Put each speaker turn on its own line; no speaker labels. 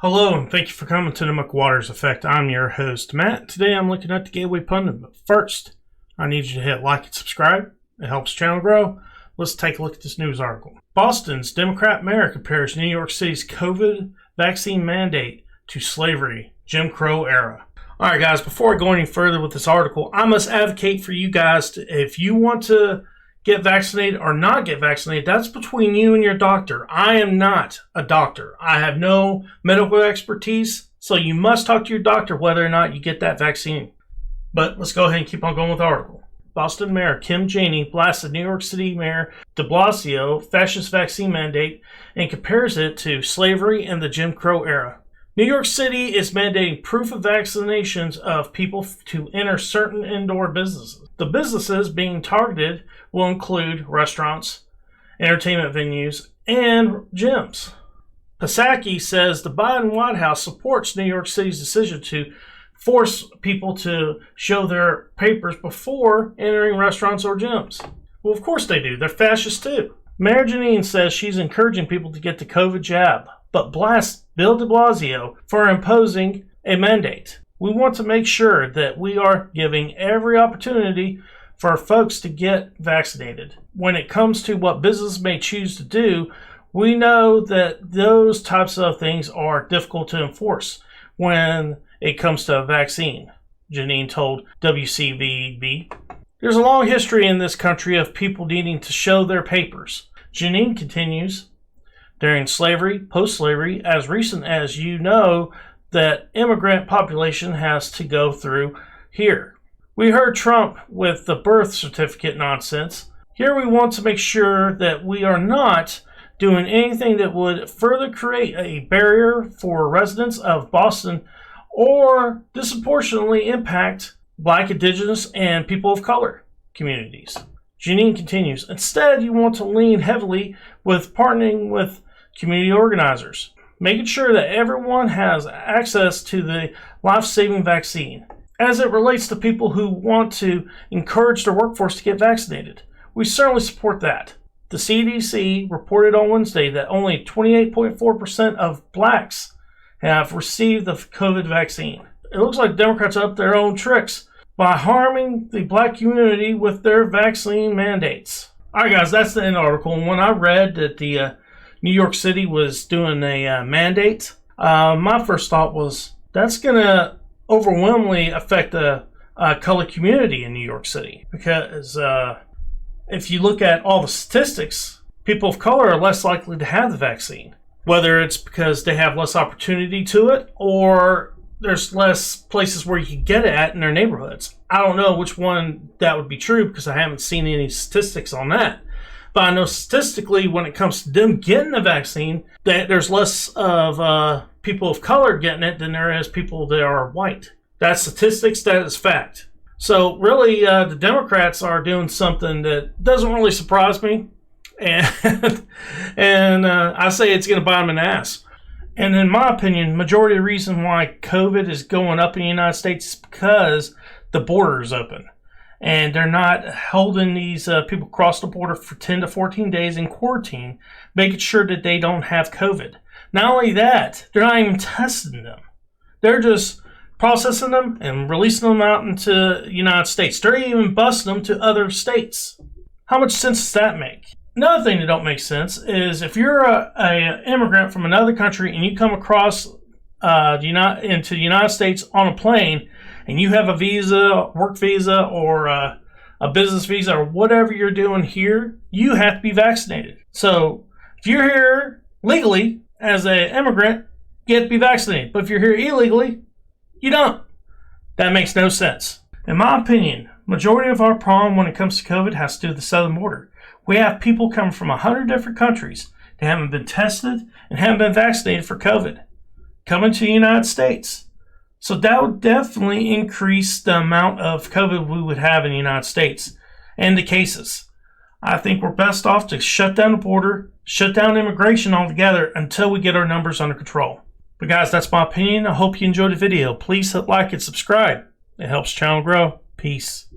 Hello, and thank you for coming to the McWaters Effect. I'm your host, Matt. Today I'm looking at the Gateway Pundit, but first, I need you to hit like and subscribe. It helps the channel grow. Let's take a look at this news article. Boston's Democrat mayor compares New York City's COVID vaccine mandate to slavery, Jim Crow era. Alright guys, before I go any further with this article, I must advocate for you guys if you want to get vaccinated or not get vaccinated, that's between you and your doctor. I am not a doctor. I have no medical expertise, so you must talk to your doctor whether or not you get that vaccine. But let's go ahead and keep on going with the article. Boston Mayor Kim Janey blasted New York City Mayor de Blasio fascist vaccine mandate and compares it to slavery and the Jim Crow era. New York City is mandating proof of vaccinations of people to enter certain indoor businesses. The businesses being targeted will include restaurants, entertainment venues, and gyms. Psaki says the Biden White House supports New York City's decision to force people to show their papers before entering restaurants or gyms. Well, of course they do. They're fascist too. Mayor Janey says she's encouraging people to get the COVID jab, but blasts Bill de Blasio for imposing a mandate. We want to make sure that we are giving every opportunity for folks to get vaccinated. When it comes to what business may choose to do, we know that those types of things are difficult to enforce when it comes to a vaccine, Janine told WCVB. There's a long history in this country of people needing to show their papers. Janine continues, during slavery, post-slavery, as recent as you know that immigrant population has to go through here. We heard Trump with the birth certificate nonsense. Here we want to make sure that we are not doing anything that would further create a barrier for residents of Boston or disproportionately impact Black, Indigenous, and people of color communities. Janine continues, instead you want to lean heavily with partnering with community organizers, making sure that everyone has access to the life-saving vaccine. As it relates to people who want to encourage their workforce to get vaccinated, we certainly support that. The CDC reported on Wednesday that only 28.4% of blacks have received the COVID vaccine. It looks like Democrats up their own tricks by harming the black community with their vaccine mandates. Alright guys, that's the end article. And when I read that the New York City was doing a mandate, my first thought was that's going to overwhelmingly affect the colored community in New York City. Because if you look at all the statistics, people of color are less likely to have the vaccine. Whether it's because they have less opportunity to it or there's less places where you can get it at in their neighborhoods. I don't know which one that would be true because I haven't seen any statistics on that. But I know statistically when it comes to them getting the vaccine, that there's less of people of color getting it than there is people that are white. That's statistics, that is fact. So really the Democrats are doing something that doesn't really surprise me. And I say it's going to bite them in the ass. And in my opinion, majority of the reason why COVID is going up in the United States is because the border is open. And they're not holding these people across the border for 10 to 14 days in quarantine, making sure that they don't have COVID. Not only that, they're not even testing them. They're just processing them and releasing them out into the United States. They're even busing them to other states. How much sense does that make? Another thing that don't make sense is if you're an immigrant from another country and you come across into the United States on a plane and you have a visa, work visa, or a business visa, or whatever you're doing here, you have to be vaccinated. So if you're here legally as an immigrant, you have to be vaccinated. But if you're here illegally, you don't. That makes no sense. In my opinion, majority of our problem when it comes to COVID has to do with the southern border. We have people coming from 100 different countries that haven't been tested and haven't been vaccinated for COVID coming to the United States. So that would definitely increase the amount of COVID we would have in the United States and the cases. I think we're best off to shut down the border, shut down immigration altogether until we get our numbers under control. But guys, that's my opinion. I hope you enjoyed the video. Please hit like and subscribe. It helps the channel grow. Peace.